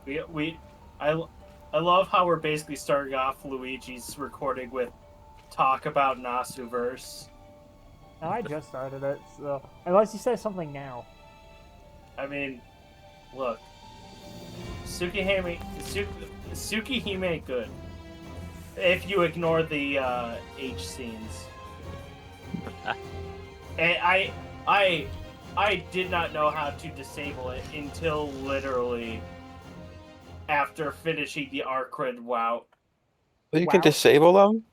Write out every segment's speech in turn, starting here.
we I I love how we're basically starting off Luigi's recording with talk about Nasuverse. No, I just started it, so unless you say something now. I mean, look, Tsukihime ain't good. If you ignore the H scenes. And I did not know how to disable it until literally after finishing the Arcrid WoW. You can Wow. disable them?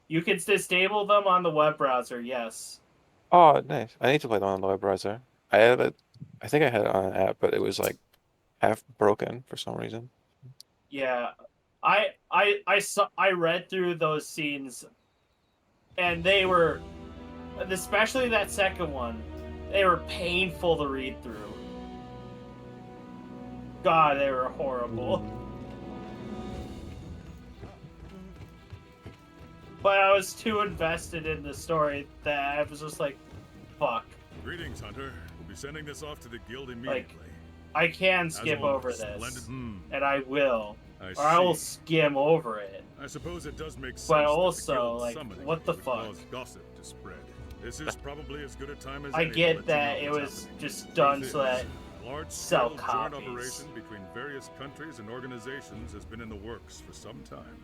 You can disable them on the web browser, yes. Oh, nice. I need to play them on the web browser. I have it. I think I had it on an app, but it was like half broken for some reason. Yeah. I read through those scenes and they were, especially that second one, they were painful to read through. God, they were horrible. But I was too invested in the story that I was just like, fuck. Greetings, Hunter. We'll be sending this off to the guild immediately. I can skip over this, and I will. Or I will skim over it. I suppose it does make sense. But also, like, what the fuck? Gossip to spread. This is probably as good a time as I any get to that let you it know was what's just done so that sell large-scale joint copies. operation between various countries and organizations has been in the works for some time.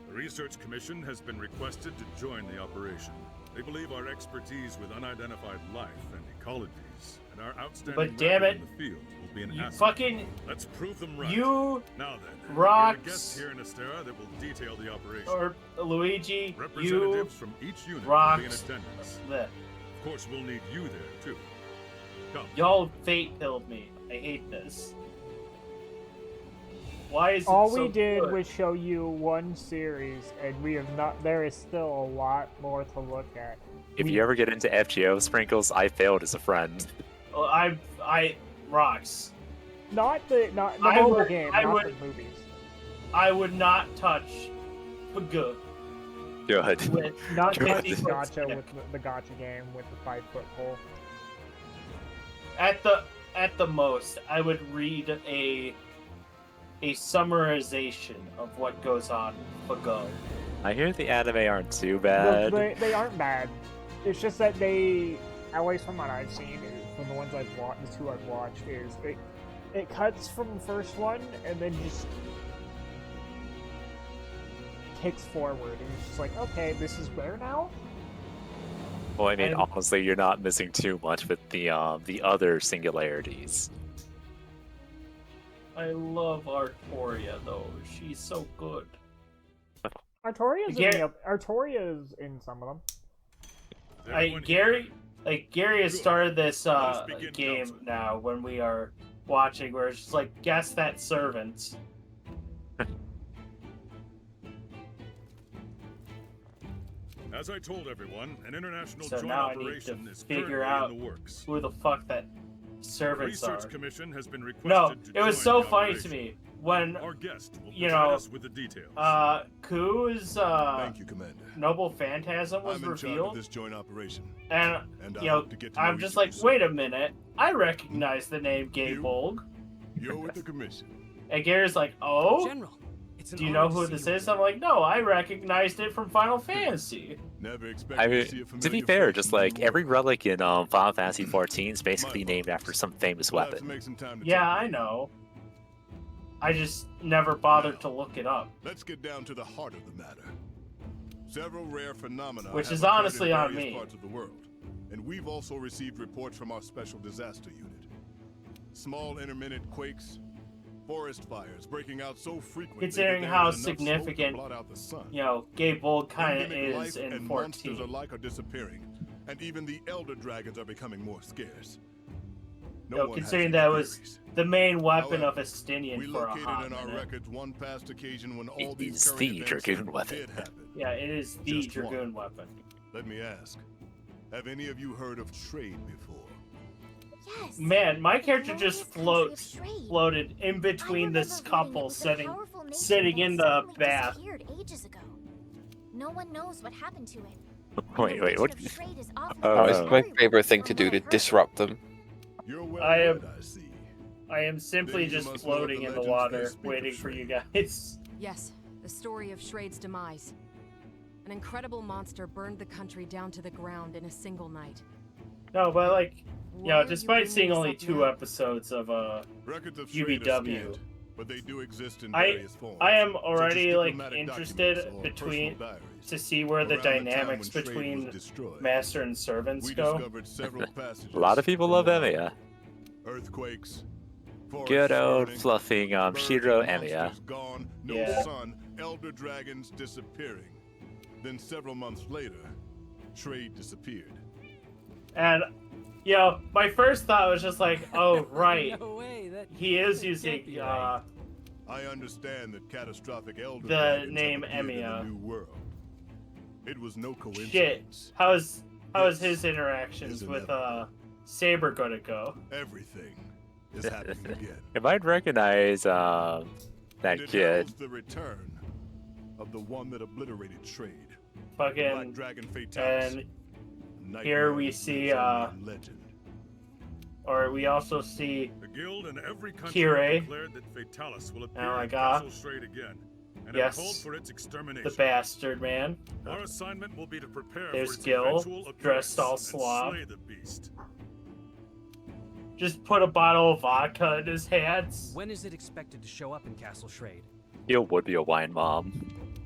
The Research Commission has been requested to join the operation. They believe our expertise with unidentified life and ecologies and our outstanding damn record it, in the field will be an you asset. fucking Let's prove them right. you Now then, Rocks, we have a guest here in Astera that will detail the operation. or Luigi, you Representatives from each unit will be in Rocks. attendance. The, Of course, we'll need you there too. Come. y'all fate pilled me. I hate this. Why is All it so we did good? was show you one series, and we have not. There is still a lot more to look at. If you ever get into FGO sprinkles, I failed as a friend. Well, I Rocks. Not the I mobile would- game, I not would- the movies. I would not touch good. Good. With Not Good. touch gotcha with the gotcha game with the 5-foot pole. At the most, I would read a summarization of what goes on for Go. I hear the anime aren't too Look, bad. they aren't bad. It's just that they, at least from what I've seen, from the ones I've watched, the two I've watched, is it cuts from the first one and then just kicks forward, and it's just like, okay, this is where now? Well, I mean, And- honestly, you're not missing too much with the other singularities. I love Artoria though. She's so good. Artoria's in some of them. Gary has started this Let us begin game council. now when we are watching, where it's just like guess that servant. As I told everyone, an international So joint now I need operation to is figure currently out in the works. who the fuck that The servants are. Research Commission has been requested No, to it was join so the funny to operation. me when Our guest will you provide know, us with the details. Ku's Thank you, Commander. Noble Phantasm was I'm in charge of revealed, this joint operation, and and I you know, hope to get to I'm know just each like, of you wait a soon. minute, I recognize the name You? Gabolg. You're with the Commission. And Gary's like, oh, General, it's an do you know honor who see this you. is? I'm like, no, I recognized it from Final Fantasy. Never I expected mean, to see a to be familiar fair, face just in like the every world. relic in Final Fantasy XIV is basically named after some famous We'll have to weapon. make some time to Yeah, talk I later. know. I just never bothered to look it up. Let's get down to the heart of the matter. Several rare phenomena Which have is occurred honestly in on various me. parts of the world, and we've also received reports from our special disaster unit. Small intermittent quakes, forest fires breaking out so frequently Considering that how there is enough smoke to significant, blot out the sun. you know, Gabolg kind of Endemic is life in and monsters 14. alike are disappearing, and even the elder dragons are becoming more scarce. No Yo, one has considering any that was theories. the main weapon However, of Estinian We for a located hot in our minute. records one past occasion when all It these is current the events Dragoon weapon. did happen. Yeah, it is the Just one. Dragoon weapon. Let me ask, have any of you heard of trade before? Yes. Man, my character Glorious just country of trade. floated in I between this remember reading it couple was a sitting powerful nation sitting that in the suddenly bath. disappeared ages ago. No one knows what happened to it. Wait, The wait, what? region of trade is often Oh, Oh, used it's my everywhere, favorite thing to from do what to I've heard. disrupt them. You're well I am- read, I see. I am simply Then you just must know of floating the in the legends they water, speak of, waiting for you Shrade. guys. Yes, the story of Shrade's demise. An incredible monster burned the country down to the ground in a single night. No, but like, Why are you despite bringing seeing this only up 2 now? episodes of Records of Shrade are UBW, scant, but they do exist in I various forms. I am such as already like diplomatic interested documents or between personal diaries. to see where the Around time dynamics when Shrade was between destroyed, master and servants we go. discovered several passages. A lot of people from love war, Emiya. Earthquakes, Good forests old burning, fluffing birds Shiro and Emiya. monsters gone, no Yeah. sun, elder dragons disappearing. Then several months later, Shrade disappeared. And my first thought was just like, oh right, No way. he is that using can't be right. I understand that catastrophic elder The dragons name have appeared in Emiya. the new world. It was no shit. coincidence. How is This his interactions is with inevitable. Saber gonna go? Everything is happening again. If I'd recognize And that it kid, heralds the return of the one that obliterated Shrade. Black Fucking, Dragon Fatalis. and Nightmare here we that see, lives only in legend. or we also see The guild and every country Kire. have declared that Fatalis will appear Oh my in God. Castle Shrade again, and Yes. have called for its extermination. the bastard man. Our assignment will be to prepare There's for its Gil, eventual dressed appearance all and Slav. slay the beast. Just put a bottle of vodka in his hands. When is it expected to show up in Castle Shrade? Gil would be a wine mom.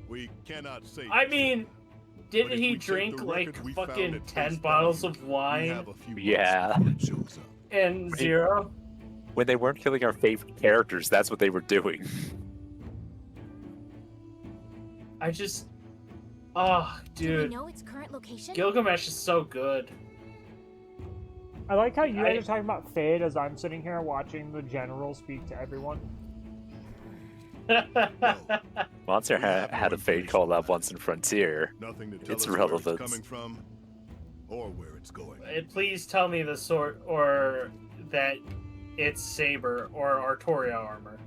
We cannot say. I for mean, certain, but didn't if he we take drink the like record we found fucking at 10 face bottles value, of we wine have a few months Yeah. before it shows up. and Zero? When they weren't killing our favorite characters, that's what they were doing. I just, oh, Do we dude, know its current location? Gilgamesh is so good. I like how you I- guys are talking about Fade as I'm sitting here watching the general speak to everyone. Monster We have had no a fate information call on up that. once in Frontier. Nothing to tell It's us where relevant. it's coming from, or where it's going. Please tell me the sort, or that it's Saber or Artoria armor.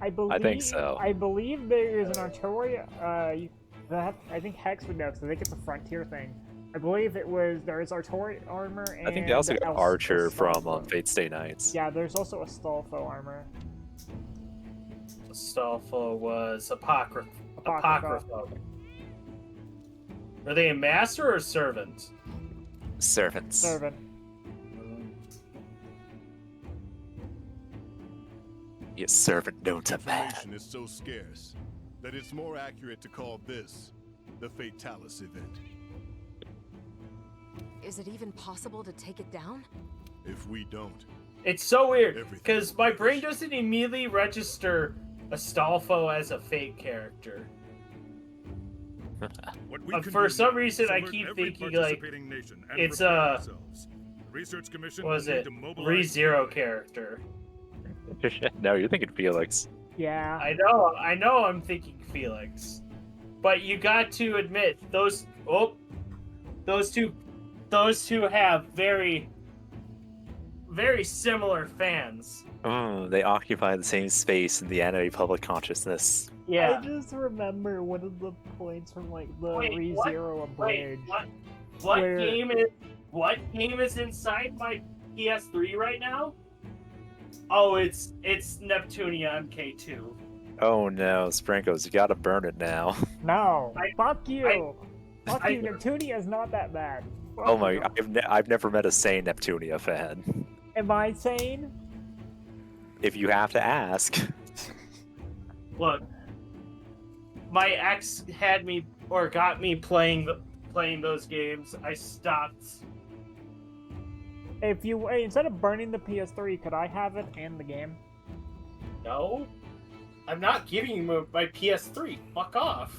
I believe. so. I believe there is an Artoria. I think Hex would know because I think it's a Frontier thing. I believe there is Artoria armor. And I think they also got Archer from Astolfo. Fate Stay Nights. Yeah, there's also Astolfo armor. Astolfo was Apocrypha. Apocrypha. Are they a master or servant? Servants. Servant. He is servant known to man. Information is so scarce that it's more accurate to call this the Fatalis event. Is it even possible to take it down? If we don't, It's so weird Everything because will my perish. brain doesn't immediately register Astolfo as a fake character. What we can For do some now reason, is I alert keep every thinking, like, participating nation and it's, prepare ourselves. The Research Commission What was will need it? to mobilize ReZero character. No, you're thinking Felix. Yeah. I know I'm thinking Felix. But you got to admit, those two have very, very similar fans. They occupy the same space in the anime public consciousness. Yeah. I just remember one of the points from like the Wait, what? ReZero Wait, Abridged. what Where- game is inside my PS3 right now? Oh, it's Neptunia MK2. Oh no, Sprankos, you gotta burn it now. No, I- fuck you. Fuck I- you. Neptunia is not that bad. Fuck Oh my, you. I've never met a sane Neptunia fan. Am I sane? If you have to ask. Look, my ex had me or got me playing those games. I stopped. If you instead of burning the PS3, could I have it and the game? No, I'm not giving you my PS3. Fuck off.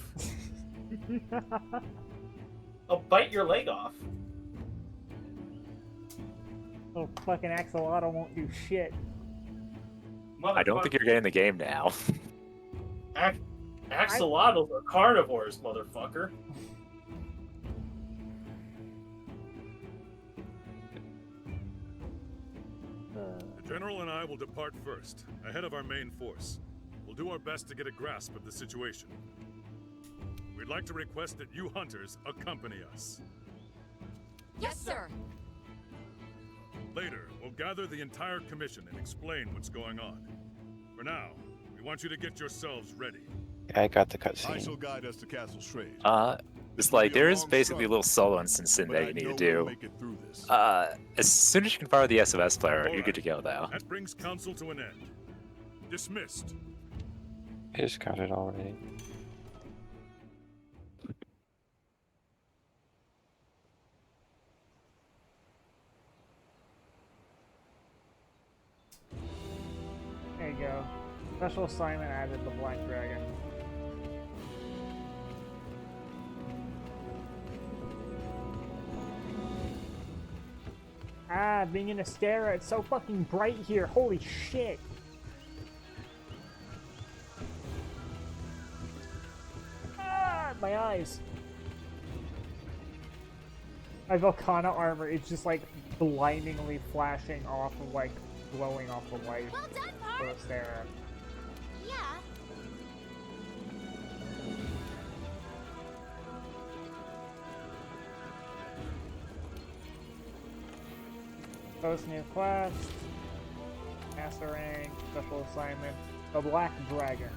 I'll bite your leg off. Oh, fucking Axolotl won't do shit. I don't think you're getting the game now. Axolotls are carnivores, motherfucker. The General and I will depart first, ahead of our main force. We'll do our best to get a grasp of the situation. We'd like to request that you hunters accompany us. Yes, sir. Later, we'll gather the entire commission and explain what's going on. For now, we want you to get yourselves ready. I got the I shall cutscene. guide us to Castle Schrade. It's like there is basically a little solo instance in but there I you need know to we'll do. make it through this. As soon as you can fire the SOS player, All you're good to right. go though. That brings council to an end. Dismissed. I just got it already. There you go. Special assignment added the Black Dragon. Ah, being in Astera, it's so fucking bright here. Holy shit. Ah, my eyes. My Volcana armor is just like blindingly flashing off of like glowing off the light Well done, for Park! Astera. Yeah. Post new quest. Master rank. Special assignment. The Black Dragon.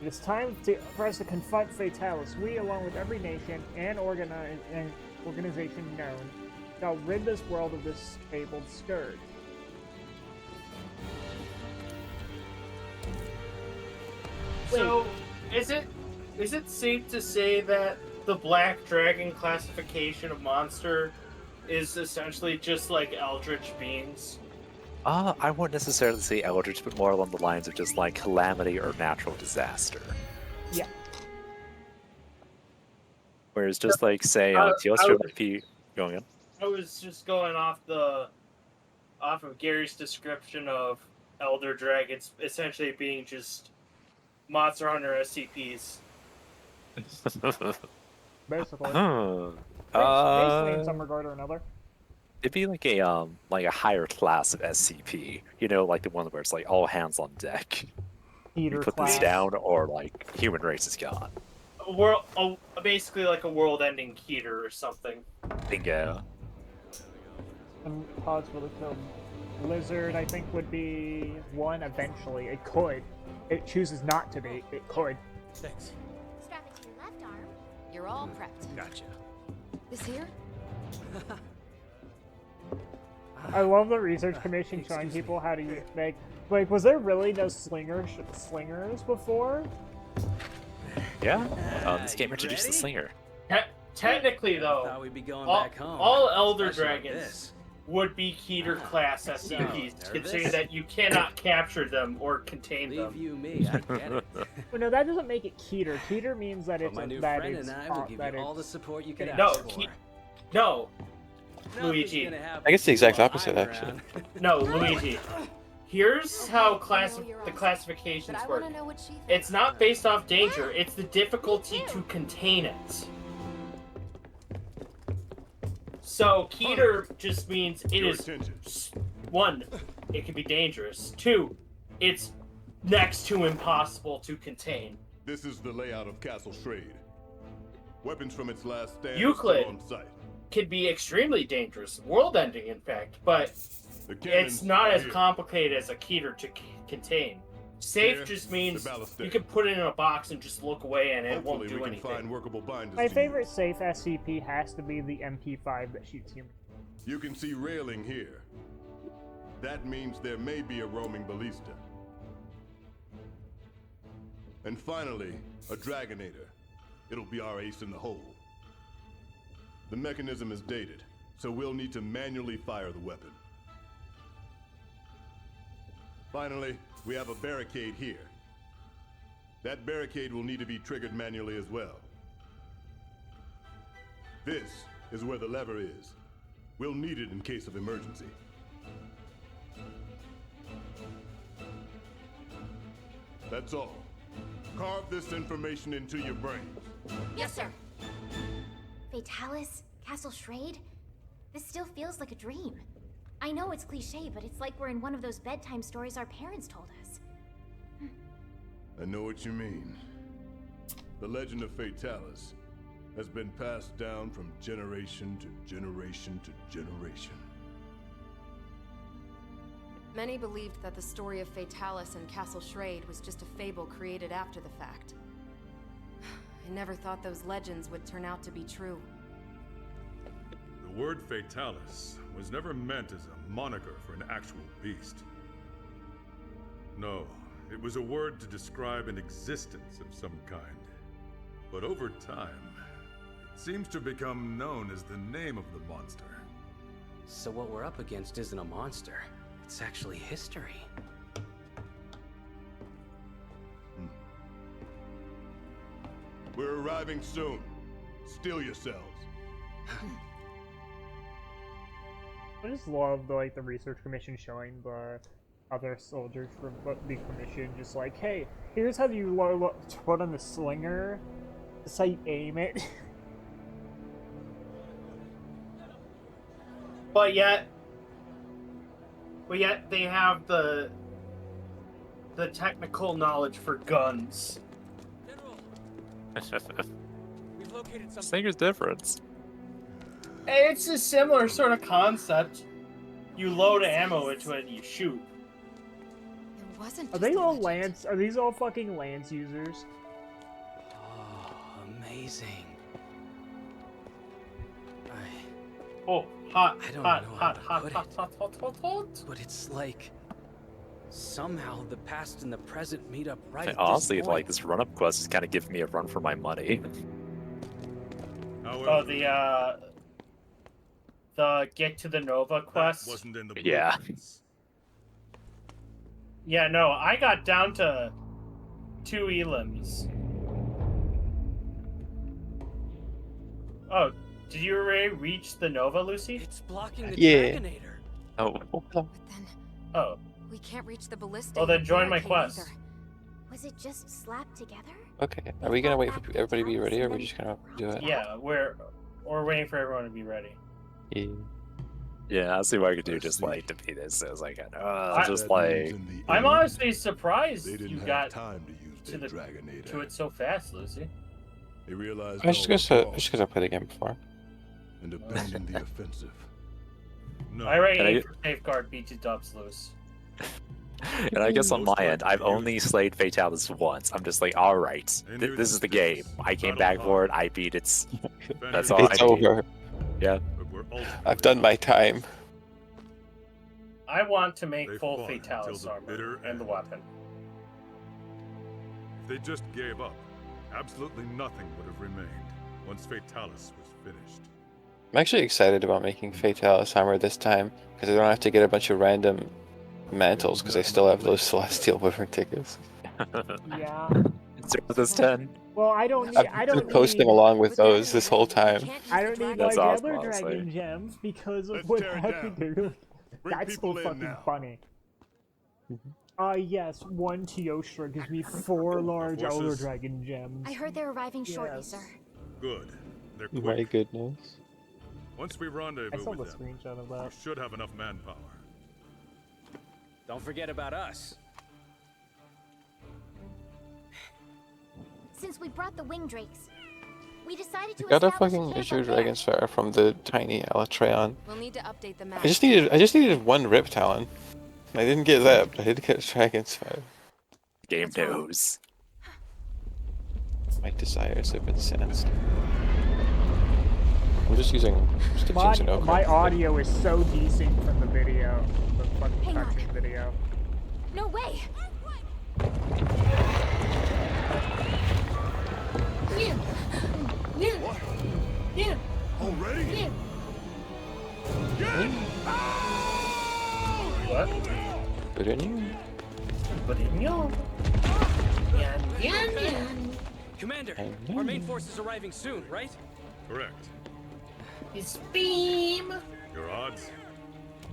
It is time for us to confront Fatalis. We, along with every nation and organization known, shall rid this world of this fabled scourge. So, is it safe to say that the Black Dragon classification of monster is essentially just like eldritch beings? I wouldn't necessarily say eldritch, but more along the lines of just like calamity or natural disaster. Yeah. Whereas just like say Teostra might be going in. I was just going off of Gary's description of Elder Dragons essentially being just Monster Hunter SCPs. Basically. Huh. Basically in some regard or another. It'd be like a higher class of SCP. You know, like the one where it's like all hands on deck. Heater You put class. this down, or like human race is gone. Basically like a world-ending Keter or something. Bingo. And pods really killed. Lizard, I think, would be one eventually. It could. It chooses not to be. It could. Thanks. Strap it to your left arm. You're all prepped. Gotcha. This here? I love the research commission showing Excuse me. people how to use, like, was there really no slingers before? Yeah. This game You introduced the ready? slinger. Technically, though, Thought we'd be going all, back home. all Elder especially like Dragons this. would be Keter class SCPs, nervous? considering that you cannot capture them or contain Leave them. you me, I get it. Well, no, that doesn't make it Keter. Keter means that But it's my new that friend it's and I will give that you all the it's support you can No, ask for. No, Nothing's Luigi. gonna happen I guess the to you exact while opposite, I'm actually. around. no, Luigi. Here's how I know you're the awesome, classifications But I work. want to know what she thinks. It's not based off danger, it's the difficulty to contain it. So, Keter just means it Your is attention. one, it can be dangerous. Two, it's next to impossible to contain. This is the layout of Castle Schrade. Weapons from its last stand Euclid. are still on site. Can be extremely dangerous, world-ending, in fact, but The cannons it's not are as here. complicated as a Keter to contain. Safe Here, just the means ballista. you can put it in a box and just look away and it Hopefully won't do we can anything. find workable binders My to favorite use. safe SCP has to be the MP5 that shoots humans. You can see railing here. That means there may be a roaming ballista. And finally, a Dragonator. It'll be our ace in the hole. The mechanism is dated, so we'll need to manually fire the weapon. Finally, we have a barricade here. That barricade will need to be triggered manually as well. This is where the lever is. We'll need it in case of emergency. That's all. Carve this information into your brains. Yes, sir. Fatalis, Castle Schrade? This still feels like a dream. I know it's cliche, but it's like we're in one of those bedtime stories our parents told us. I know what you mean. The legend of Fatalis has been passed down from generation to generation to generation. Many believed that the story of Fatalis and Castle Schrade was just a fable created after the fact. I never thought those legends would turn out to be true. The word Fatalis was never meant as a moniker for an actual beast. No, it was a word to describe an existence of some kind. But over time, it seems to become known as the name of the monster. So what we're up against isn't a monster. It's actually history. We're arriving soon. Steel yourselves. I just love the research commission showing the other soldiers from the commission just like, hey, here's how you put on the slinger. This is how you aim it. But yet they have the technical knowledge for guns. We've located some. Slinger's different. It's a similar sort of concept. You load ammo into it and you shoot. It wasn't. Are just they a all legend. Lance? Are these all fucking Lance users? Oh, amazing. Oh, hot, I don't hot, know hot, how hot, to hot, put hot, hot, hot, hot. But it's like somehow the past and the present meet up right at Honestly, this like point. this run-up quest is kind of giving me a run for my money. However, Oh, the get to the Nova that quest. wasn't in the Yeah. blueprints. Yeah, no, I got down to 2 elims. Oh, did you already reach the Nova, Lucy? It's blocking the Yeah. Dragonator. Oh, But then Oh, we can't reach the ballista. well then join my quest. Was it just slapped together? Okay, are we gonna wait for everybody to be ready, or are we just gonna do it? Yeah, we're waiting for everyone to be ready. Yeah. yeah, I'll see what I could do just like to beat this. So it's like, I- just That like, means in the I'm end, honestly surprised they didn't you have got time to use to their the- Dragonator. to it so fast, Lucy. They realized I was just all gonna was just because I played the game before. and abandoned the offensive. No, I already Can I ate get- for safeguard beat you dubs loose. and I guess on Most my end, I've likely only slayed Fatalis once. I'm just like, all right, They knew this is the this game. was I came battle back for it. hard. I beat it. That's Defenders all It's I need. over. Yeah. but were ultimately I've done my time. I want to make They full fought until Fatalis the armor bitter and the end. weapon. If they just gave up, absolutely nothing would have remained once Fatalis was finished. I'm actually excited about making Fatalis armor this time because I don't have to get a bunch of random mantles because I still have those Celestial Wyvern tickets. Yeah. Zero this 10. Well, I don't need. I I've don't been coasting need. along with With that those in this whole mind, we time. can't use I the don't need That's like awesome, other honestly. dragon gems because of Let's what tear it happened down. here. Bring That's people so in fucking now. funny. Yes, 1 Teostra gives me 4 large Forces. Elder Dragon gems. I heard they're arriving shortly, Yes. sir. Good. They're My quick. goodness. Once we I rendezvous saw the with them, screenshot of we that. should have enough manpower. Don't forget about us. Since we brought the wing drakes, we decided to I got a establish fucking camp Azure up there. Dragon Sphere from the tiny Alatreon. We'll need to update the map. I just needed one Rip Talon. I didn't get that, but I did get a Dragon Sphere. Game knows. My desires have been sensed. I'm just using My, Stitching Oak. my audio is so desync from the video, the fucking Hang on. cutscene video. No way! Already? What? Good in you. But in you. Commander, I our main know. force is arriving soon, right? Correct. It's beam. Your odds?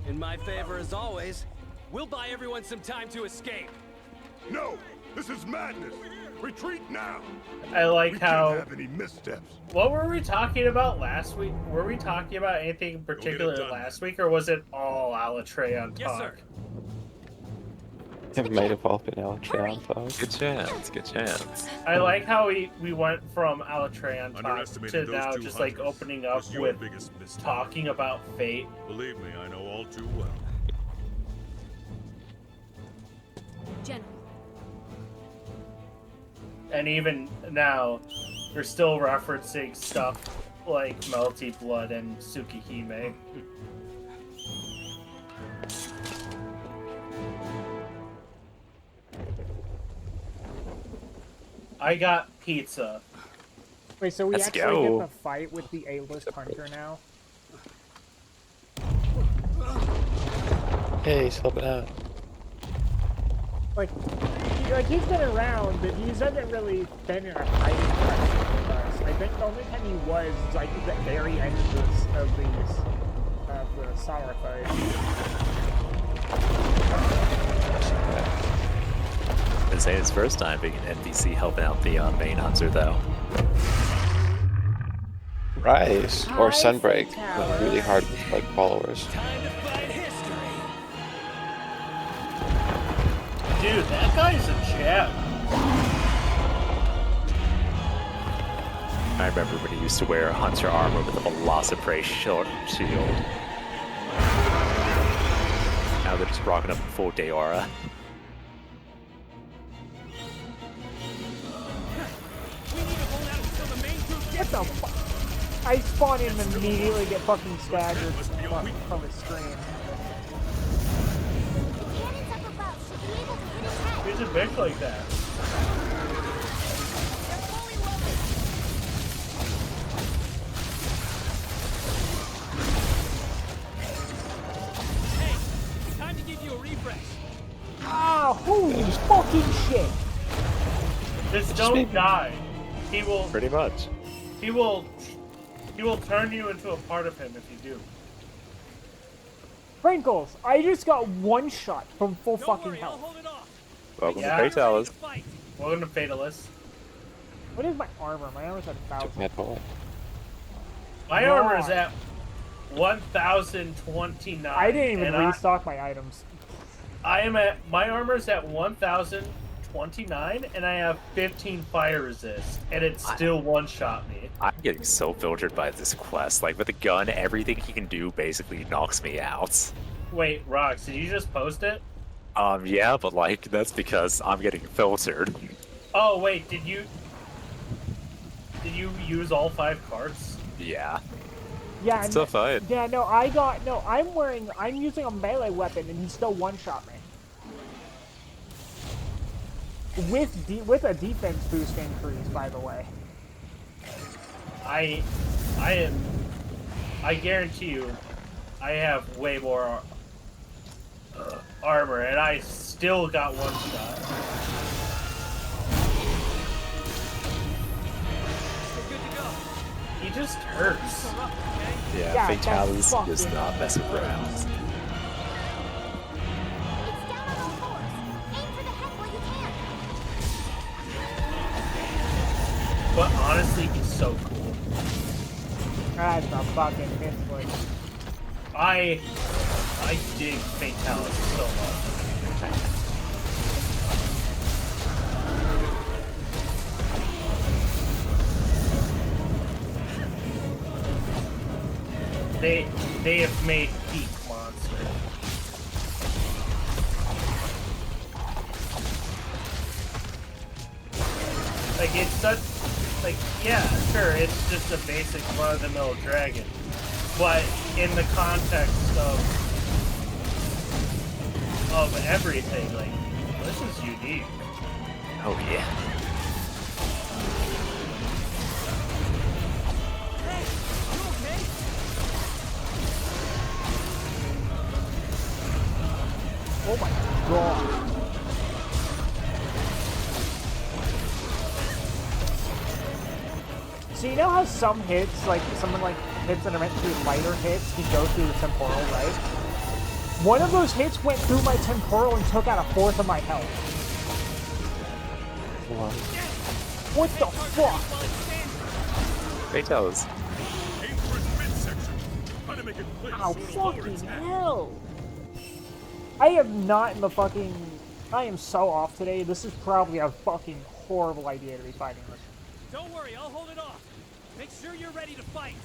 In my favor as always. We'll buy everyone some time to escape. No! This is madness! Retreat now! I like We how. can't have any missteps. What were we talking about last week? Were we talking about anything in particular done. last week, or was it all Alatreon talk? Yes, sir. It might have all been Alatreon thoughts. Good chance. Good chance. I like how we went from Alatreon talk Underestimated to those now two just like hunters opening up was your with biggest mistake. talking about fate. Believe me, I know all too well. General. And even now, they're still referencing stuff like Melty Blood and Tsukihime. I got pizza. Wait, so we Let's actually go. get the fight with the A-list hunter now? Hey, he's helping out. Like he's been around, but he hasn't really been in a fighting pressure with us. I think the only time he was like at the very end of the summer fight. I'd say his first time being an NPC helping out the main hunter, though. Rise or Sunbreak Tower. with really hard like followers. Dude, that guy's a champ. I remember when he used to wear hunter armor with a Velociprey shield. Now they're just rocking up in full Deora. What the fuck? I spawn in and immediately get fucking staggered from his screen. Cannons up above should be able to hit his head. He's a bitch like that. They're fully loaded. Hey, time to give you a refresh. Ah, holy fucking shit! Just don't die. He will. Pretty much. He will turn you into a part of him if you do. Sprinkles, I just got one shot from full Don't fucking worry, I'll health. hold it off. Welcome Yeah. to Fatalis. Fight. Welcome to Fatalist. What is my armor? My armor's at 1,000. My God. armor is at 1,029. I didn't even and restock my items. I am at my armor's at 1,029, and I have 15 fire resist, and it still one-shot me. I'm getting so filtered by this quest. Like, with a gun, everything he can do basically knocks me out. Wait, Rox, did you just post it? Yeah, but like, that's because I'm getting filtered. Oh wait, did you use all 5 cards? Yeah. Yeah, It's tough fight. yeah, no, I'm using a melee weapon and he still one-shot me. With a defense boost increase, by the way. I guarantee you, I have way more armor, and I still got one shot. We're good to go. He just hurts. Corrupt, okay? Yeah, Yeah, Fatalis that's does fucking not mess around. It's down on all fours. Aim for the head while you can. But honestly, he's so cool. That's a fucking misclick. I dig Fatalis so much. They have made peak monster. Like it's such like yeah, sure, it's just a basic run-of-the-mill dragon. But in the context of everything, like this is unique. Oh yeah. Hey, you okay? Oh my god. So you know how some hits, like someone like hits that are meant to be lighter hits, can go through the temporal, right? One of those hits went through my temporal and took out 1/4 of my health. What the fuck? Fatalis. Aim for its midsection. Try to make it clear Ow, so it'll lower fucking its head. hell! I am not in the fucking... I am so off today. This is probably a fucking horrible idea to be fighting this. Don't worry, I'll hold it off. Make sure you're ready to fight.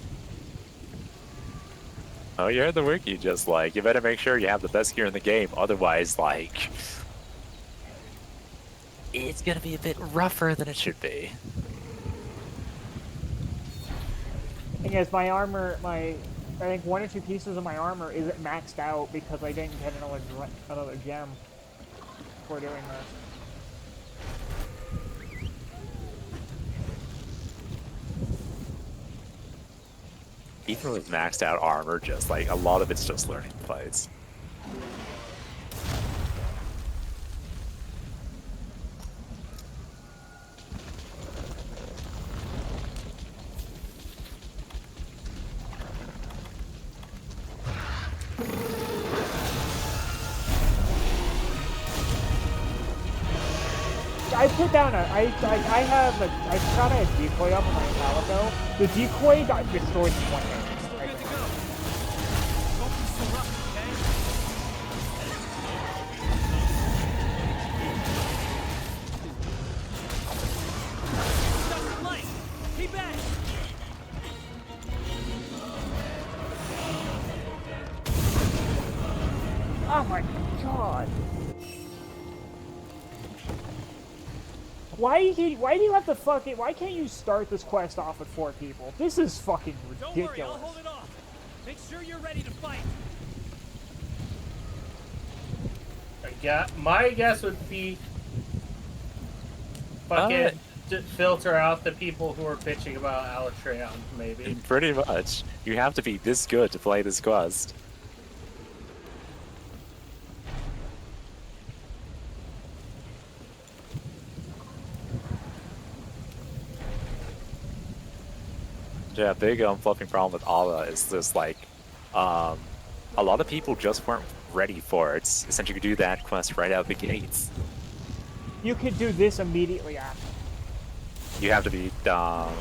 Oh, you heard the wiki, just like, you better make sure you have the best gear in the game, otherwise, like, it's gonna be a bit rougher than it should be. Thing is, my armor, I think 1 or 2 pieces of my armor isn't maxed out because I didn't get another gem for doing this. Even with maxed out armor, just like a lot of it's just learning fights. I put down I thought I had decoy up on my Calico. The decoy got destroyed in 1 hit. Still good to go. Don't be so rough, okay? Got some light. Keep at it. Oh my god. Why do you have to fucking... Why can't you start this quest off with 4 people? This is fucking ridiculous. Don't worry, I'll hold it off. Make sure you're ready to fight. My guess would be fucking filter out the people who are bitching about Alatreon, maybe. Pretty much. You have to be this good to play this quest. Yeah, big fluffing problem with Ala is just like, a lot of people just weren't ready for it. Essentially, you could do that quest right out the gates. You could do this immediately after. You have to be, or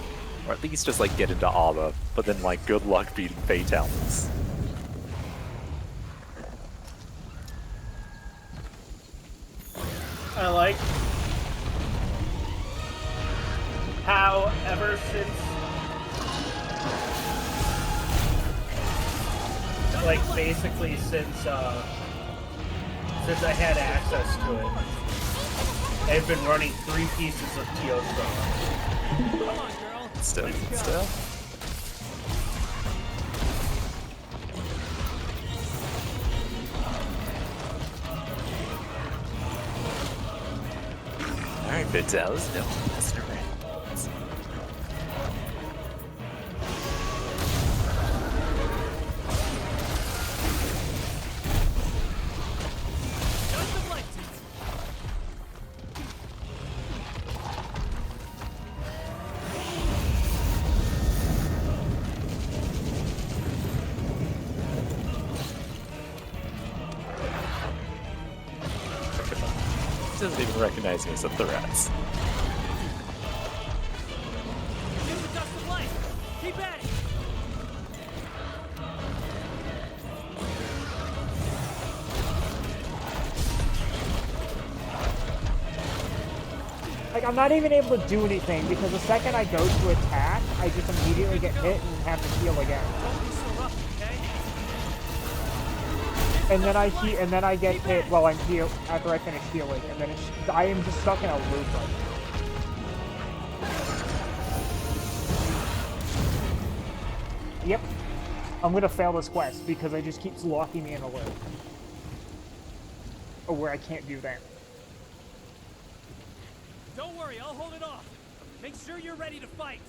at least just like get into Ala, but then like good luck beating Fatalis. I like how ever since basically since I had access to it, I've been running 3 pieces of Teostra. Come on, girl. Still. Alright, Fatalis, no messing around. Doesn't even recognize me as a threat. Get the dust of light. Keep at it. Like, I'm not even able to do anything because the second I go to attack, I just immediately get hit and have to heal again. Don't be so rough, okay? And then I get hit while I'm heal after I finish healing, and then I am just stuck in a loop right now. Yep. I'm gonna fail this quest because it just keeps locking me in a loop. Or where I can't do that. Don't worry, I'll hold it off. Make sure you're ready to fight.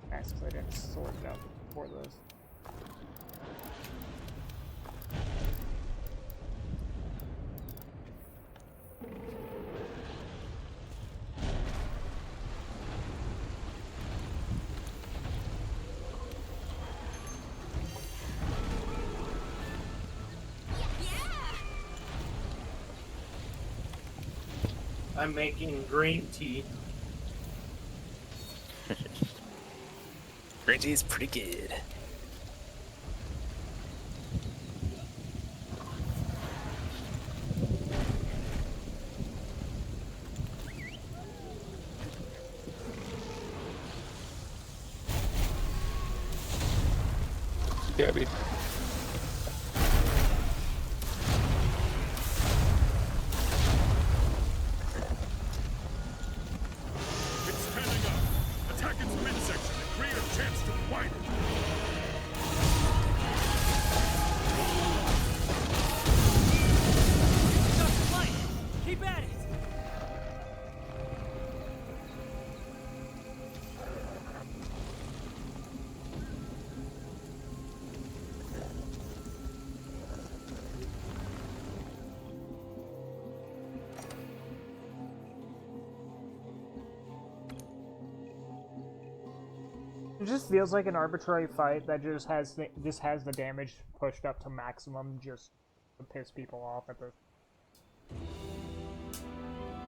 That's because I didn't sort it out before this. I'm making green tea. Green tea is pretty good. BRB. It's standing up. Attack its midsection and create a chance to widen. Just light. Keep at it. It just feels like an arbitrary fight that just has the damage pushed up to maximum just to piss people off at this